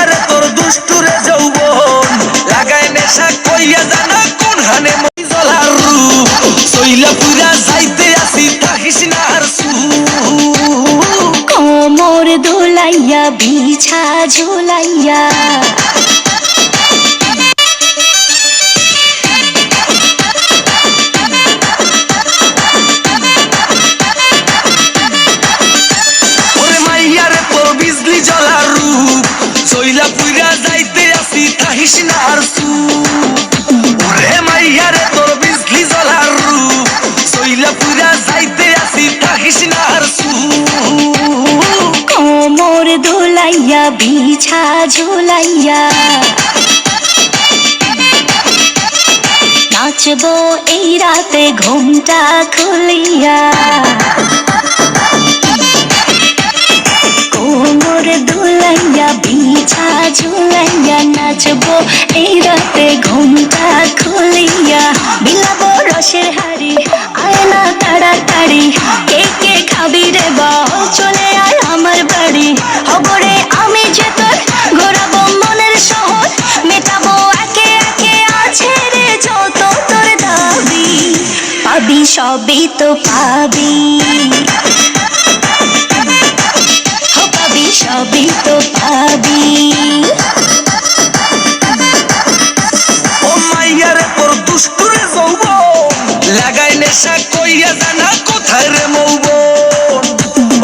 মাইয়ারে তোর দুষ্টুরে যৌবন লাগায় নেশা কইয়া জানা কোন হানে মই জ্বলার রূপ সইলা পুরা যাইতে আসি থাকিস না আর কোমর দোলাইয়া বিছা ঝুলাইয়া সইলা পুইরা যাইতে আসি থাকিস না আর ওরে মাইয়ারে তোর বিজলি জ্বলার রূপ সইলা পুইরা যাইতে আসি থাকিস না আর কোমর দোলাইয়া বিছা ঝুলাইয়া নাচবো এই রাতে ঘুমটা খুলিয়া কোমর দোলাইয়া বিছা ঝুলাইয়া নাচবো এই রাতে ঘুমটা খুলিয়া বিলাবো রসের হাড়ি আয়না তাড়াতাড়ি কে কে খাবি রে বল চলে আয় আমার বাড়ি হবরে আমি যে তোর ঘোরাবো মনের শহর মেটাবো একে একে আছে রে যত তোর দাবি পাবি সবই তো পাবি সবই তো পাবি ও মাইয়ারে তোর দুষ্টুরে যৌবন লাগায় নেশা কইয়া জানা কোথায় রে মৌবন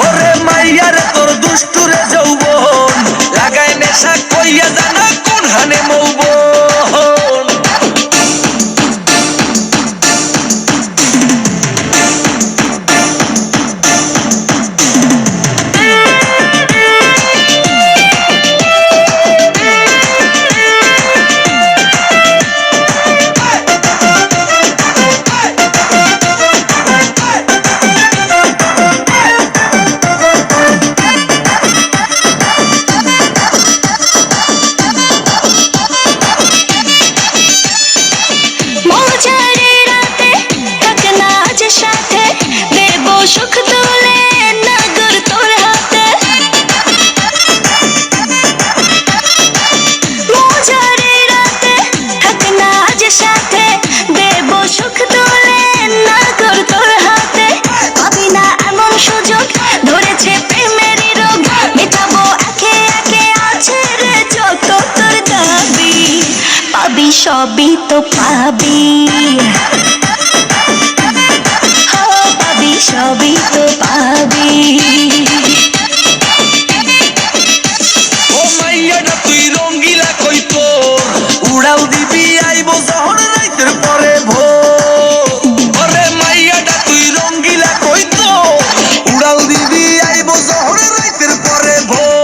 ওরে মাইয়ারে তোর দুষ্টুরে যৌবন লাগায় নেশা কইয়া জানা কোন হানে মৌবন সুখ তুলে নাগর তোর হাতে মজারে রাতে থাক না আজ সাথে দেব সুখ তুলে নাগর তোর হাতে পাবি না এমন সুযোগ ধরেছে প্রেমেরই রোগ মেটাবো একে একে আছে রে যত তোর দাবি পাবি সবই তো পাবি সবই তো পাবি ও মাইয়াটা তুই রঙ্গিলা কই তোর উড়াও দিবি আইব যখন রাইতের পরে ভোর ওরে মাইয়াটা তুই রঙ্গিলা কই তোর উড়াও দিবি আইব যখন রাইতের পরে ভোর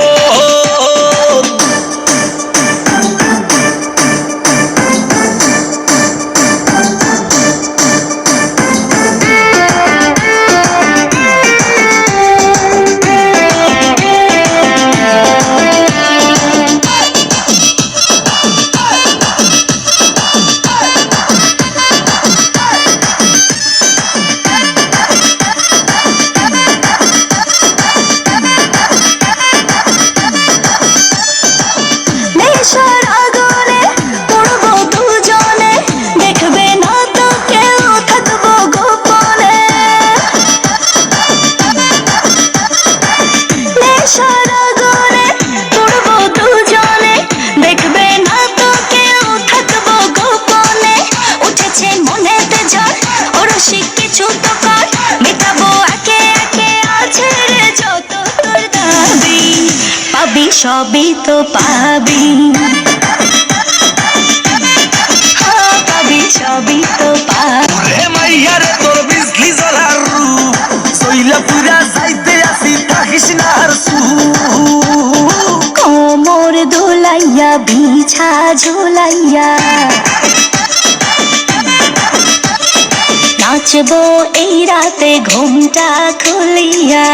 সবই তো পাবি পাবি সবই তো পাবি মাইয়ারে তোর বিজলি জ্বলার রূপ সইলা পুরা যাইতে আসি থাকিস না আর কোমর দোলাইয়া বিছা ঝুলাইয়া নাচবো এই রাতে ঘুমটা খুলিয়া।